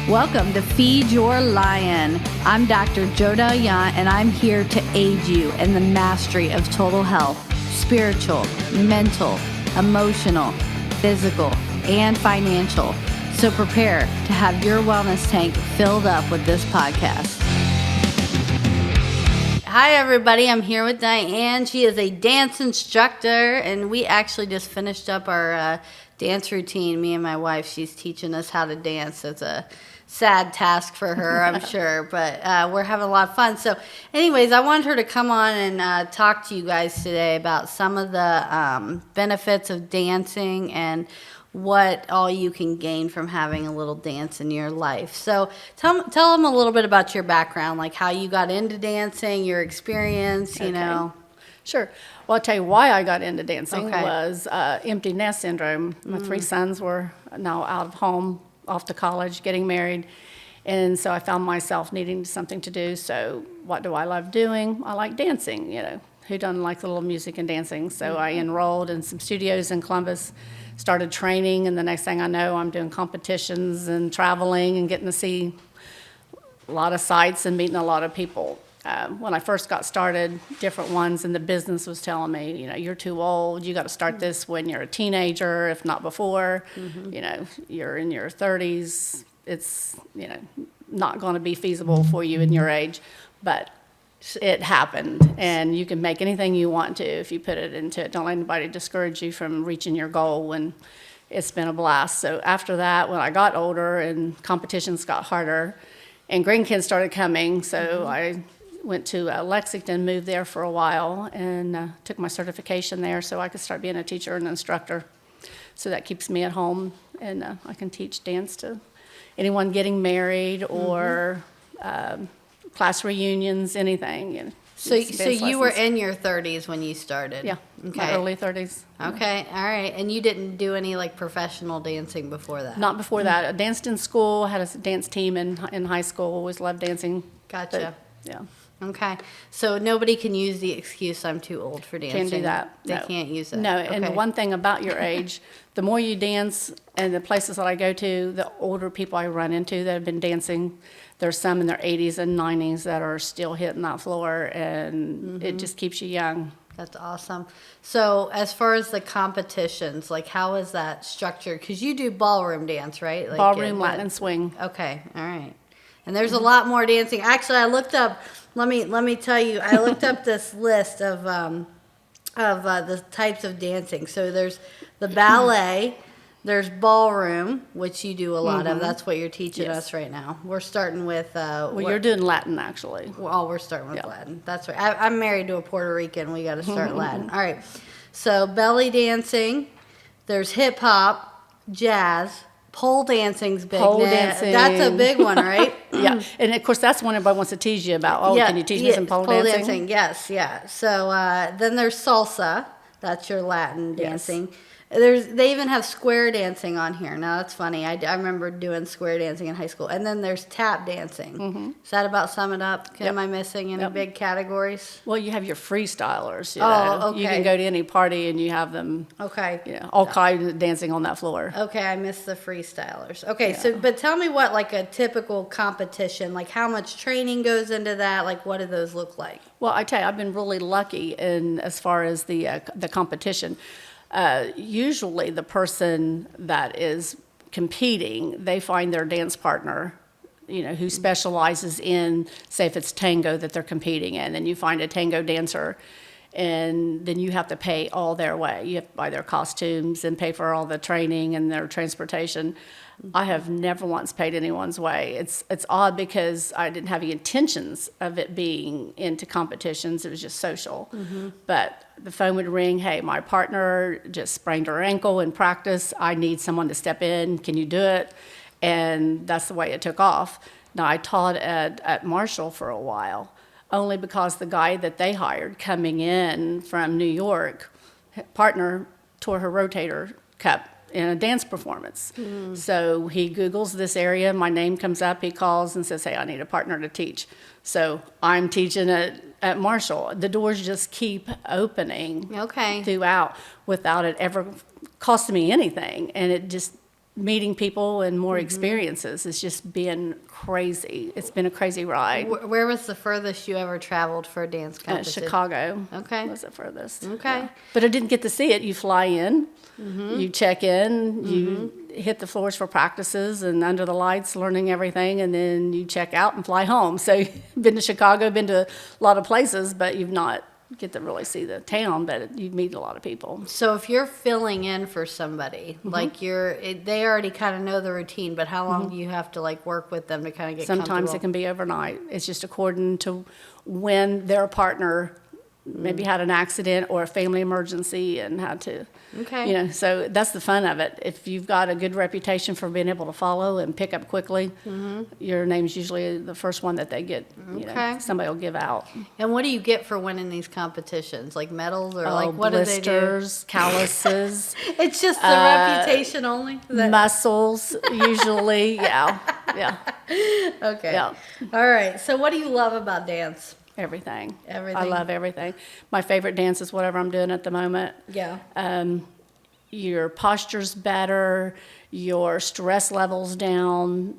Welcome to Feed Your Lion. I'm Dr. L.I.O.N, and I'm here to aid you in the mastery of total health, spiritual, mental, emotional, physical, and financial. So prepare to have your wellness tank filled up with this podcast. Hi, everybody. I'm here with Dianne. She is a dance instructor, and we actually just finished up our dance routine. Me and my wife, she's teaching us how to dance. It's a sad task for her, I'm sure, but we're having a lot of fun. So anyways, I wanted her to come on and talk to you guys today about some of the benefits of dancing and what all you can gain from having a little dance in your life. So tell them a little bit about your background, like how you got into dancing, your experience, you know. Sure. Well, I'll tell you why I got into dancing was empty nest syndrome. My three sons were now out of home, off to college, getting married. And so I found myself needing something to do. So what do I love doing? I like dancing, you know. Who doesn't like a little music and dancing? So I enrolled in some studios in Columbus, started training, and the next thing I know, I'm doing competitions and traveling and getting to see a lot of sights and meeting a lot of people. When I first got started, different ones in the business was telling me, you know, you're too old. You got to start this when you're a teenager, if not before. You know, you're in your 30s. It's, you know, not going to be feasible for you in your age. But it happened, and you can make anything you want to if you put it into it. Don't let anybody discourage you from reaching your goal, and it's been a blast. So after that, when I got older and competitions got harder and grandkids started coming, so I went to Lexington, moved there for a while, and took my certification there so I could start being a teacher and instructor. So that keeps me at home, and I can teach dance to anyone getting married or class reunions, anything. You know, so you were in your 30s when you started? Yeah, my early 30s. Okay, all right. And you didn't do any like professional dancing before that? Not before that. I danced in school, had a dance team in high school, always loved dancing. Gotcha. But, yeah. Okay, so nobody can use the excuse, I'm too old for dancing. Can't do that. They can't use it. No, and the one thing about your age, the more you dance, and the places that I go to, the older people I run into that have been dancing, there's some in their 80s and 90s that are still hitting that floor, and it just keeps you young. That's awesome. So as far as the competitions, like how is that structured? Because you do ballroom dance, right? Like Ballroom, Latin, and swing. Okay, all right. And there's a lot more dancing. Actually, I looked up. Let me tell you. I looked up this list of the types of dancing. So there's the ballet. There's ballroom, which you do a lot of. That's what you're teaching us right now. We're starting with. You're doing Latin, actually. Well, we're starting with Latin. That's right. I'm married to a Puerto Rican. We got to start Latin. All right. So belly dancing. There's hip hop, jazz. Pole dancing's big. Pole dancing. That's a big one, right? Yeah, and of course that's one everybody wants to tease you about. Oh, can you teach me some pole dancing? Pole dancing, yes, yeah. So then there's salsa. That's your Latin dancing. They even have square dancing on here. Now that's funny. I remember doing square dancing in high school. And then there's tap dancing. Does that about sum it up? Am I missing any big categories? Well, you have your freestylers. You know. Okay. You can go to any party and you have them. Okay. You know, all kinds of dancing on that floor. Okay, I missed the freestylers. Okay, so but tell me what like a typical competition, like how much training goes into that? Like what do those look like? Well, I tell you, I've been really lucky in as far as the competition. Usually the person that is competing, they find their dance partner, you know, who specializes in, say if it's tango that they're competing in, and you find a tango dancer, and then you have to pay all their way. You have to buy their costumes and pay for all the training and their transportation. I have never once paid anyone's way. It's odd because I didn't have the intentions of it being into competitions. It was just social. But the phone would ring, hey, my partner just sprained her ankle in practice. I need someone to step in. Can you do it? And that's the way it took off. Now, I taught at Marshall for a while, only because the guy that they hired coming in from New York, partner tore her rotator cuff in a dance performance. So he Googles this area, my name comes up, he calls and says, hey, I need a partner to teach. So I'm teaching at Marshall. The doors just keep opening throughout without it ever costing me anything. And it just meeting people and more experiences. It's just been crazy. It's been a crazy ride. Where was the furthest you ever traveled for a dance competition? Chicago. Okay. Was the furthest. Okay. Yeah. But I didn't get to see it. You fly in, you check in, you hit the floors for practices and under the lights, learning everything, and then you check out and fly home. So been to Chicago, been to a lot of places, but you've not get to really see the town, but you meet a lot of people. So if you're filling in for somebody, like they already kind of know the routine, but how long do you have to like work with them to kind of get Sometimes comfortable? it can be overnight. It's just according to when their partner maybe had an accident or a family emergency and had to, Okay. so that's the fun of it. If you've got a good reputation for being able to follow and pick up quickly, your name's usually the first one that they get, Okay. somebody will give out. And what do you get for winning these competitions? Like medals or like what do they do? Blisters, calluses, It's just the reputation only? Is that- muscles, usually, yeah. Okay. Yeah. All right. So what do you love about dance? Everything. Everything. I love everything. My favorite dance is whatever I'm doing at the moment. Yeah. Your posture's better, your stress level's down,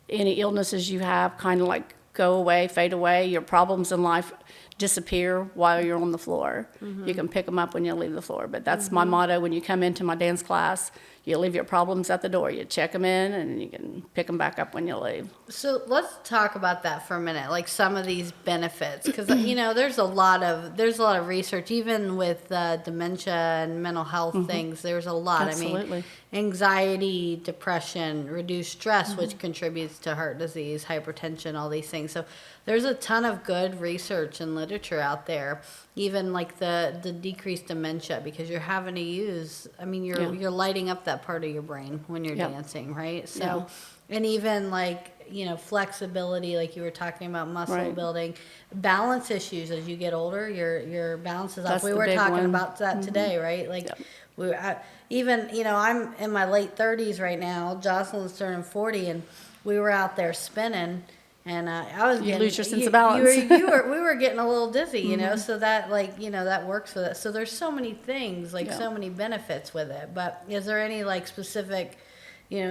any illnesses you have kind of like go away, fade away. Your problems in life disappear while you're on the floor. You can pick them up when you leave the floor. But that's my motto when you come into my dance class. You leave your problems at the door. You check them in, and you can pick them back up when you leave. So let's talk about that for a minute, like some of these benefits, because there's a lot of research, even with dementia and mental health things. There's a lot. Absolutely. I mean, anxiety, depression, reduced stress, which contributes to heart disease, hypertension, all these things. So there's a ton of good research and literature out there. Even like the decreased dementia, because you're having to use. I mean, you're lighting up that part of your brain when you're dancing, right? So, and even like flexibility, like you were talking about muscle building, balance issues as you get older, your balance is off. We were talking about that today, right? Like I'm in my late 30s right now. Jocelyn's turning 40, and we were out there spinning. And I was you lose your sense of balance. We were getting a little dizzy, so that that works with it. So there's so many things, so many benefits with it. But is there any like specific,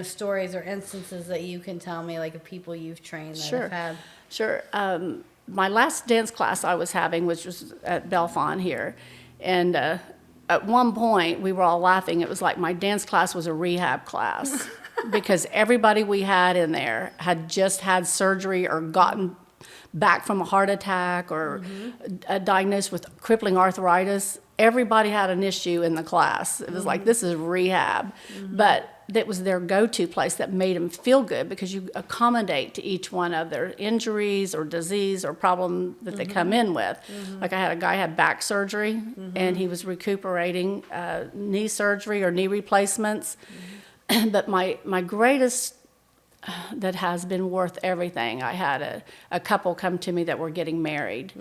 stories or instances that you can tell me, like of people you've trained that have had? Sure. My last dance class I was having, which was at L.I.O.N here, and at one point we were all laughing. It was like my dance class was a rehab class. Because everybody we had in there had just had surgery or gotten back from a heart attack or diagnosed with crippling arthritis. Everybody had an issue in the class. It was like, this is rehab. But that was their go-to place that made them feel good, because you accommodate to each one of their injuries or disease or problem that they come in with. Like I had a guy had back surgery, and he was recuperating knee surgery or knee replacements. But my greatest, that has been worth everything, I had a couple come to me that were getting married.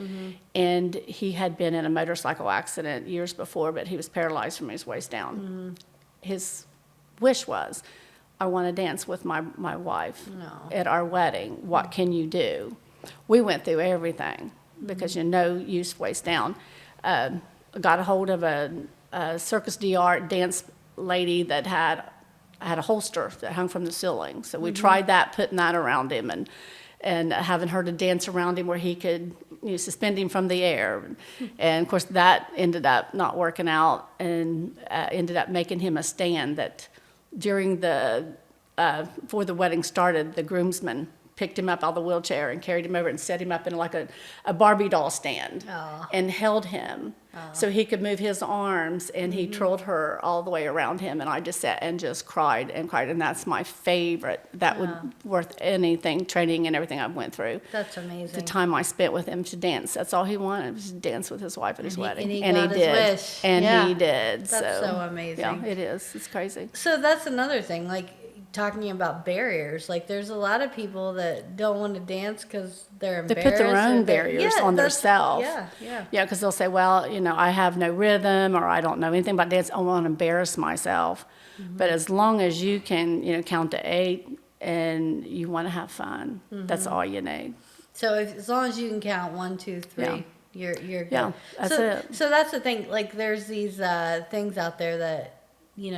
And he had been in a motorcycle accident years before, but he was paralyzed from his waist down. His wish was, I want to dance with my wife at our wedding. What can you do? We went through everything, because no use waist down. Got a hold of a Circus d'Art dance lady that had a holster that hung from the ceiling. So we tried that, putting that around him, and having her to dance around him where he could suspend him from the air. And of course that ended up not working out, and ended up making him a stand that during before the wedding started, the groomsmen picked him up out of the wheelchair and carried him over and set him up in like a Barbie doll stand and held him so he could move his arms, and he twirled her all the way around him, and I just sat and just cried and cried. And that's my favorite. That would worth anything, training and everything I went through. That's amazing. The time I spent with him to dance. That's all he wanted, was to dance with his wife at his wedding. And he did. wish. And he did. That's so amazing. Yeah, it is. It's crazy. So that's another thing, like talking about barriers. Like there's a lot of people that don't want to dance because they're embarrassed. They put their own barriers on themselves. Yeah. Yeah, because they'll say, well, I have no rhythm, or I don't know anything about dance. I want to embarrass myself. But as long as you can, count to 8 and you want to have fun, that's all you need. So as long as you can count 1, 2, 3, you're good. Yeah, that's it. So that's the thing. Like there's these things out there that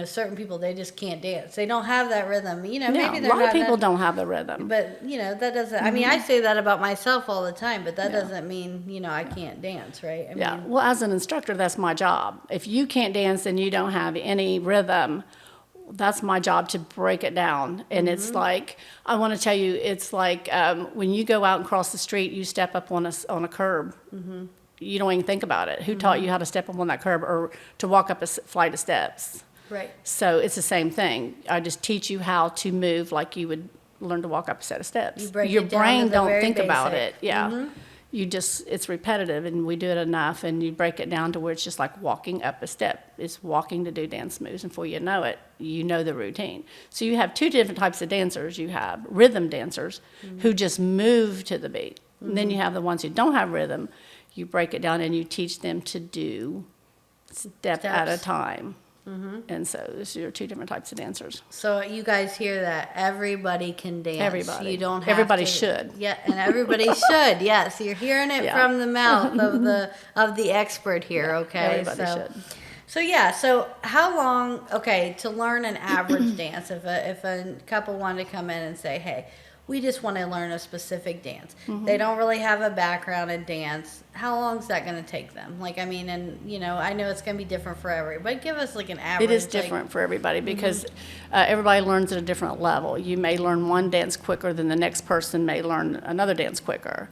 certain people, they just can't dance. They don't have that rhythm. No, Maybe a they're lot of not people that, don't have the rhythm. but that doesn't. I mean, I say that about myself all the time, but that doesn't mean I can't dance, right? I Yeah. mean, Well, as an instructor, that's my job. If you can't dance and you don't have any rhythm, that's my job to break it down. And it's like, I want to tell you, it's like when you go out and cross the street, you step up on a curb. You don't even think about it. Who taught you how to step up on that curb or to walk up a flight of steps? right. So it's the same thing. I just teach you how to move like you would learn to walk up a set of steps. You break Your it down to brain the don't very think about basic. it. Yeah. You just, it's repetitive, and we do it enough, and you break it down to where it's just like walking up a step. It's walking to do dance moves, and before you know it, you know the routine. So you have two different types of dancers. You have rhythm dancers who just move to the beat. And then you have the ones who don't have rhythm. You break it down and you teach them to do step at a Steps. time. And so those are your two different types of dancers. So you guys hear that? Everybody can dance. Everybody. You don't have Everybody to, should. Yeah, and everybody should. Yes, you're hearing it Yeah. from the mouth of the expert here. Okay, Everybody should. So yeah, so how long? Okay, to learn an average dance, if a couple wanted to come in and say, hey, we just want to learn a specific dance. They don't really have a background in dance. How long is that going to take them? Like, I mean, and I know it's going to be different for everybody, but give us like an average. It is different for everybody because everybody learns at a different level. You may learn one dance quicker than the next person may learn another dance quicker.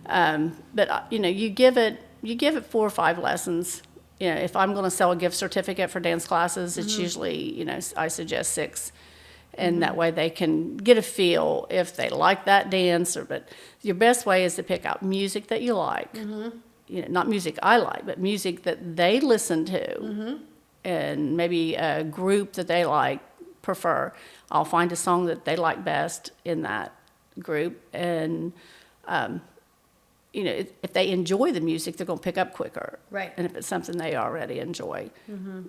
But you give it 4 or 5 lessons. If I'm going to sell a gift certificate for dance classes, it's usually I suggest 6. And that way they can get a feel if they like that dance. But your best way is to pick out music that you like. Not music I like, but music that they listen to. And maybe a group that they prefer. I'll find a song that they like best in that group. And, if they enjoy the music, they're going to pick up quicker. Right. And if it's something they already enjoy.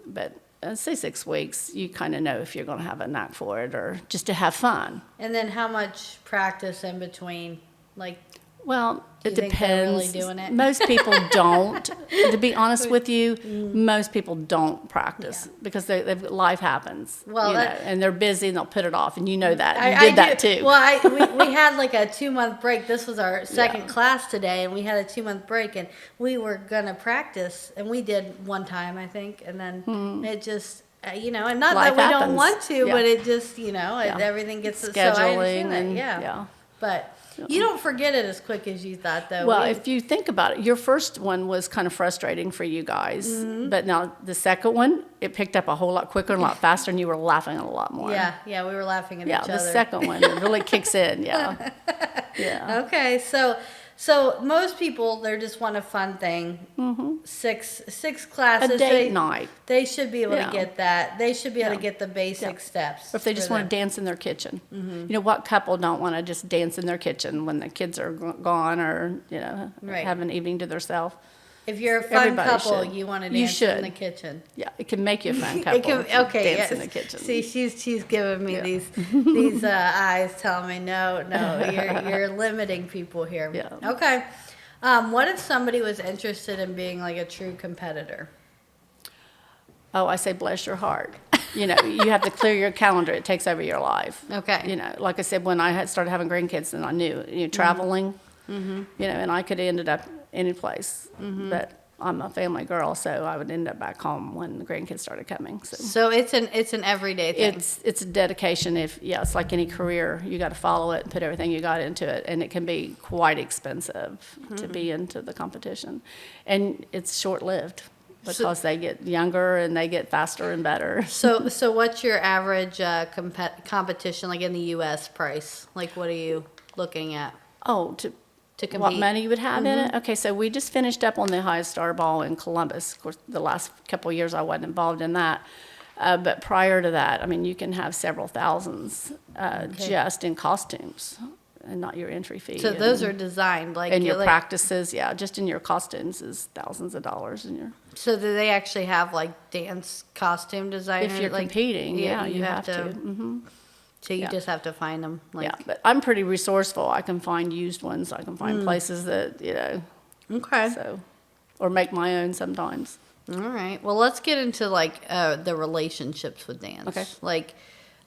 But say 6 weeks, you kind of know if you're going to have a knack for it or just to have fun. And then how much practice in between? Like, Well, do it you think they're really depends. doing it? Most people don't. To be honest with you, most people don't practice because life happens. Well, and they're busy and they'll put it off, and you know that. I You did that do. too. Well, we had like a 2-month break. This was our second class today, and we had a 2-month break, and we were gonna practice, and we did one time, I think, and then it just. And not Life that we don't happens. want to, Yeah. but it just, everything gets so I Scheduling understand that, and yeah. But you don't forget it as quick as you thought, though. Well, if you think about it, your first one was kind of frustrating for you guys, but now the second one, it picked up a whole lot quicker and a lot faster, and you were laughing a lot more. yeah, we were laughing at each other. The second one it really kicks in. Yeah. Okay, so most people, they just want a fun thing. Six classes. A date night. They should be able to Yeah. get that. They should be able to get the basic steps. Or if they just want to dance in their kitchen. What couple don't want to just dance in their kitchen when the kids are gone or, Right. have an evening to themselves? If you're a fun Everybody couple, should. you want to You dance in should. the kitchen. Yeah, it can make you a fun couple. if you dance in the kitchen. See, she's giving me these eyes telling me no, you're limiting people here. Yeah. Okay. What if somebody was interested in being like a true competitor? Oh, I say bless your heart. You have to clear your calendar. It takes over your life. Okay. Like I said, when I had started having grandkids, then I knew, traveling, and I could have ended up any place. But I'm a family girl, so I would end up back home when the grandkids started coming. So it's an everyday thing. It's a dedication. It's like any career. You got to follow it and put everything you got into it, and it can be quite expensive to be into the competition, and it's short-lived because they get younger and they get faster and better. So what's your average competition like in the U.S. price? Like, what are you looking at To compete? what money you would have in it? Okay, so we just finished up on the Highest Star Ball in Columbus. Of course, the last couple of years I wasn't involved in that. But prior to that, I mean, you can have several thousands just in costumes and not your entry fee. So those are designed like and your like, practices, just in your costumes is thousands of dollars in your. So do they actually have like dance costume designers? If you're like, competing, you have to. Mm-hmm. So you just have to find them. Like, But I'm pretty resourceful. I can find used ones. I can find places that Okay. So, or make my own sometimes. All right. Well, let's get into like the relationships with dance. Okay. Like,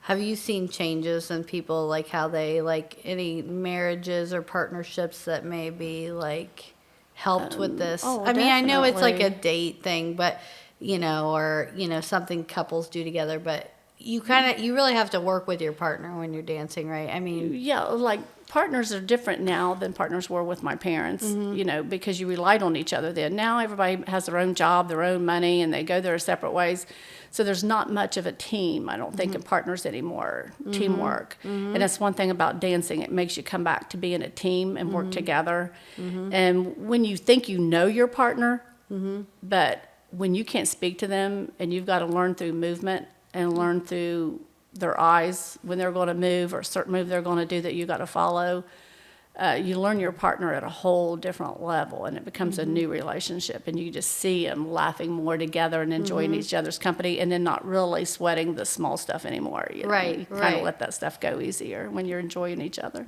have you seen changes in people, like how they like any marriages or partnerships that maybe like helped with this? oh, I mean, I know it's like a definitely. date thing, but or something couples do together, but you really have to work with your partner when you're dancing, right? I mean, Yeah, like partners are different now than partners were with my parents, because you relied on each other then. Now everybody has their own job, their own money, and they go their separate ways. So there's not much of a team, I don't think, in partners anymore, teamwork. And that's one thing about dancing. It makes you come back to being a team and work together. And when you think you know your partner, but when you can't speak to them and you've got to learn through movement and learn through their eyes when they're going to move or a certain move they're going to do that you got to follow, you learn your partner at a whole different level, and it becomes a new relationship, and you just see them laughing more together and enjoying each other's company, and then not really sweating the small stuff anymore. Right, You kind right. of let that stuff go easier when you're enjoying each other.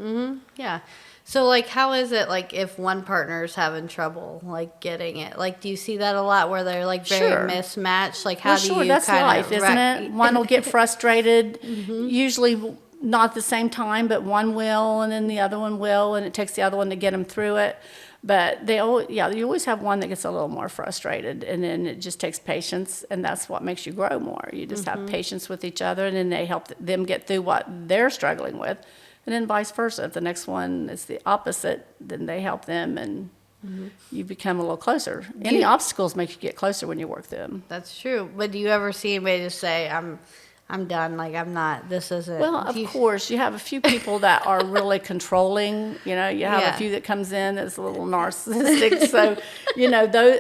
yeah. So like, how is it like if one partner's having trouble like getting it? Like, do you see that a lot where they're like very Sure. mismatched? Like, how Well, do sure, you that's kind life, of isn't it? One will get frustrated, usually not at the same time, but one will, and then the other one will, and it takes the other one to get them through it. But you always have one that gets a little more frustrated, and then it just takes patience, and that's what makes you grow more. You just have patience with each other, and then they help them get through what they're struggling with, and then vice versa. If the next one is the opposite, then they help them, and you become a little closer. Any obstacles make you get closer when you work through them. That's true. But do you ever see anybody just say, I'm done, like I'm not, this isn't. Well, of course, you have a few people that are really controlling. You have Yeah. a few that comes in that's a little narcissistic. So,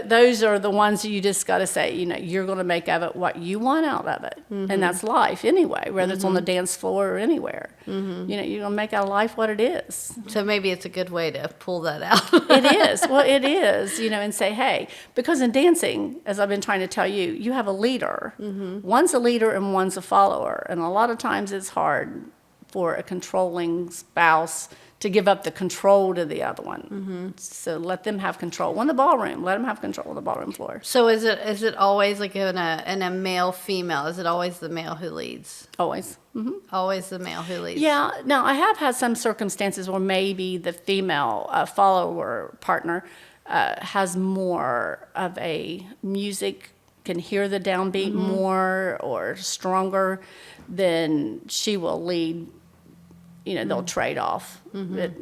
those are the ones that you just got to say, you're going to make of it what you want out of it. And that's life anyway, whether it's on the dance floor or anywhere. You're going to make out of life what it is. So maybe it's a good way to pull that out. It is. Well, it is, and say, hey, because in dancing, as I've been trying to tell you, you have a leader. One's a leader and one's a follower. And a lot of times it's hard for a controlling spouse to give up the control to the other one. So let them have control. In the ballroom, let them have control of the ballroom floor. So is it always like in a male female? Is it always the male who leads? Always. Always the male who leads. Yeah. Now, I have had some circumstances where maybe the female follower partner has more of a music, can hear the downbeat more or stronger, then she will lead. They'll trade off. But,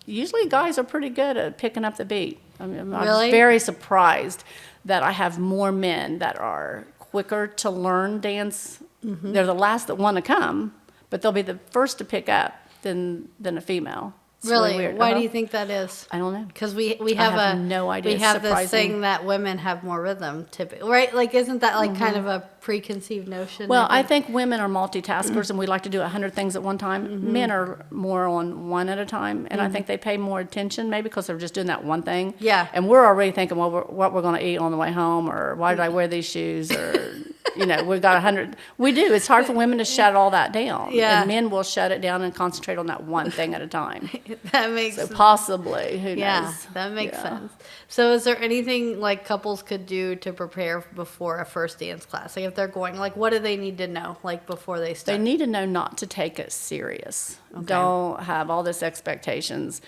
usually guys are pretty good at picking up the beat. I mean, I was Really? very surprised that I have more men that are quicker to learn dance. They're the last that want to come, but they'll be the first to pick up than a female. It's Really? weird. Why do you think that is? I don't know. Because we have have no idea. we It's have this surprising. thing that women have more rhythm, typically, right? Like, isn't that like kind of a preconceived notion? Well, I think women are multitaskers and we like to do 100 things at one time. Men are more on one at a time, and I think they pay more attention, maybe because they're just doing that one thing. Yeah. And we're already thinking, well, what we're going to eat on the way home, or why did I wear these shoes, or we've got 100. We do. It's hard for women to shut all that down. Yeah. And men will shut it down and concentrate on that one thing at a time. that makes So possibly, who yeah, knows? that makes Yeah. sense. So is there anything like couples could do to prepare before a first dance class? Like if they're going, like what do they need to know like before they They start? need to know not to take it serious. Don't have all this expectations,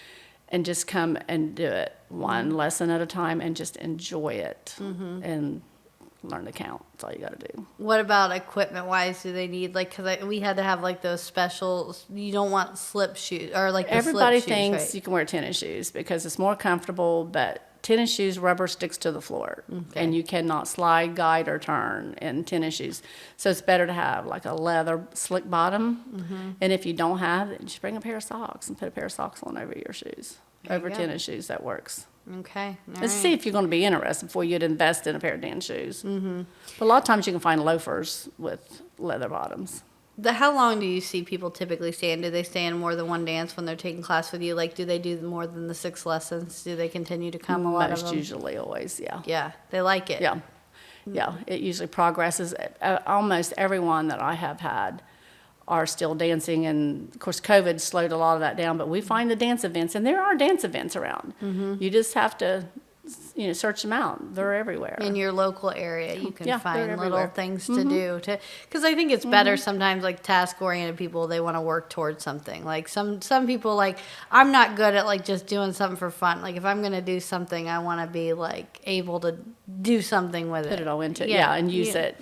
and just come and do it one lesson at a time and just enjoy it and learn to count. That's all you got to do. What about equipment wise? Do they need like, because we had to have like those special, you don't want slip shoes or like the Everybody slip shoes, thinks right? you can wear tennis shoes because it's more comfortable, but tennis shoes, rubber sticks to the floor, and you cannot slide, guide, or turn in tennis shoes. So it's better to have like a leather slick bottom, and if you don't have it, just bring a pair of socks and put a pair of socks on over your shoes, There you over go. tennis shoes. That works. Okay. All Let's right. see if you're going to be interested before you'd invest in a pair of dance shoes. But a lot of times you can find loafers with leather bottoms. How long do you see people typically stay in? Do they stay in more than one dance when they're taking class with you? Like, do they do more than the 6 lessons? Do they continue to come? A lot of Most them. usually, always, yeah. Yeah, they like it. Yeah. Yeah, it usually progresses. Almost everyone that I have had are still dancing, and of course COVID slowed a lot of that down, but we find the dance events, and there are dance events around. You just have to search them out. They're everywhere. In your local area, you can Yeah, find they're little everywhere. things to do because I think it's better sometimes, like task oriented people, they want to work towards something. Like some people, like I'm not good at like just doing something for fun. Like if I'm going to do something, I want to be like able to do something with it. Put it all into it, and use it.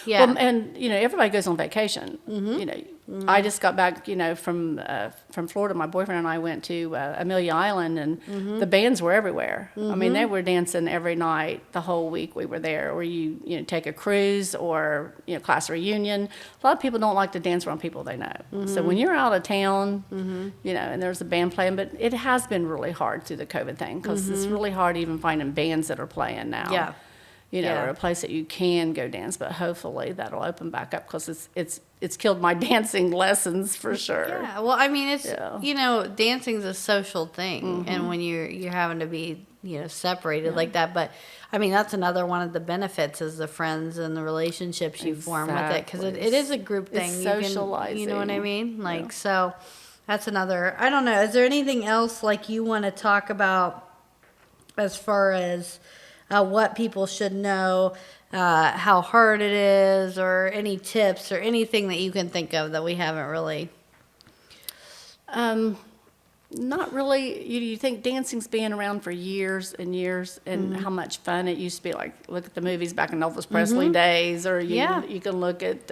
Yeah. Well, and everybody goes on vacation. I just got back, from Florida. My boyfriend and I went to Amelia Island, and the bands were everywhere. I mean, they were dancing every night the whole week we were there. Or you take a cruise or class reunion. A lot of people don't like to dance around people they know. So when you're out of town, and there's a band playing, but it has been really hard through the COVID thing because it's really hard even finding bands that are playing now. Yeah. Or a place that you can go dance, but hopefully that'll open back up because it's killed my dancing lessons for sure. Yeah, well, I mean, it's dancing's a social thing, and when you're having to be separated like that, but I mean that's another one of the benefits is the friends and the relationships you form with it because it is a group thing. It's socializing. You know what I mean? Like so, that's another. I don't know. Is there anything else like you want to talk about as far as what people should know, how hard it is, or any tips or anything that you can think of that we haven't really? Not really. You think dancing's been around for years and years, and how much fun it used to be. Like look at the movies back in Elvis Presley days, or you can look at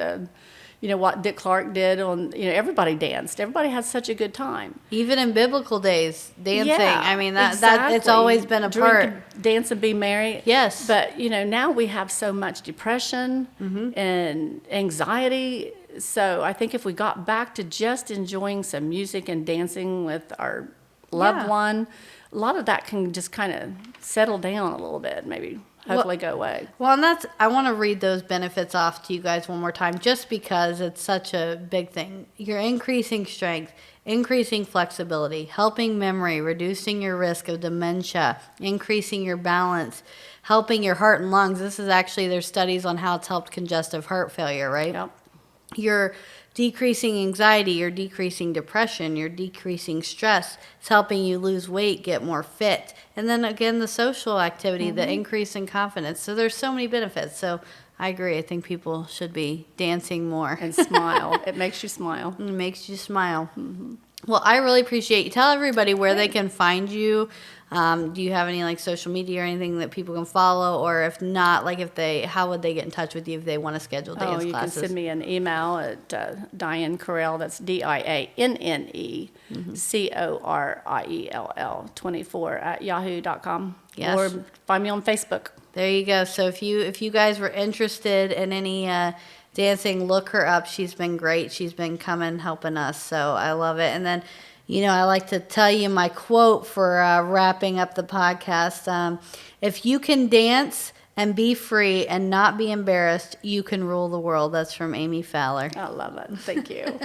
what Dick Clark did on. Everybody danced. Everybody had such a good time. Even in biblical days, dancing. Yeah, I mean that exactly. it's always been a part. Dance and be merry. Yes. But now we have so much depression and anxiety. So I think if we got back to just enjoying some music and dancing with our loved one, a lot of that can just kind of settle down a little bit, maybe hopefully go away. Well, and I want to read those benefits off to you guys one more time just because it's such a big thing. You're increasing strength, increasing flexibility, helping memory, reducing your risk of dementia, increasing your balance, helping your heart and lungs. This is actually, there's studies on how it's helped congestive heart failure, right? Yep. You're decreasing anxiety, you're decreasing depression, you're decreasing stress. It's helping you lose weight, get more fit. And then again, the social activity, the increase in confidence. So there's so many benefits. So I agree. I think people should be dancing more. And smile. It makes you smile. It makes you smile. Well, I really appreciate you. Tell everybody where they can find you. Do you have any like social media or anything that people can follow? Or if not, like how would they get in touch with you if they want to schedule dance classes? You can send me an email at Dianne Correll, that's DIANNE CORIELL 24 at yahoo.com. Yes. Or find me on Facebook. There you go. So if you guys were interested in any dancing, look her up. She's been great. She's been coming helping us. So I love it. And then, I like to tell you my quote for wrapping up the podcast. If you can dance and be free and not be embarrassed, you can rule the world. That's from Amy Fowler. I love it. Thank you.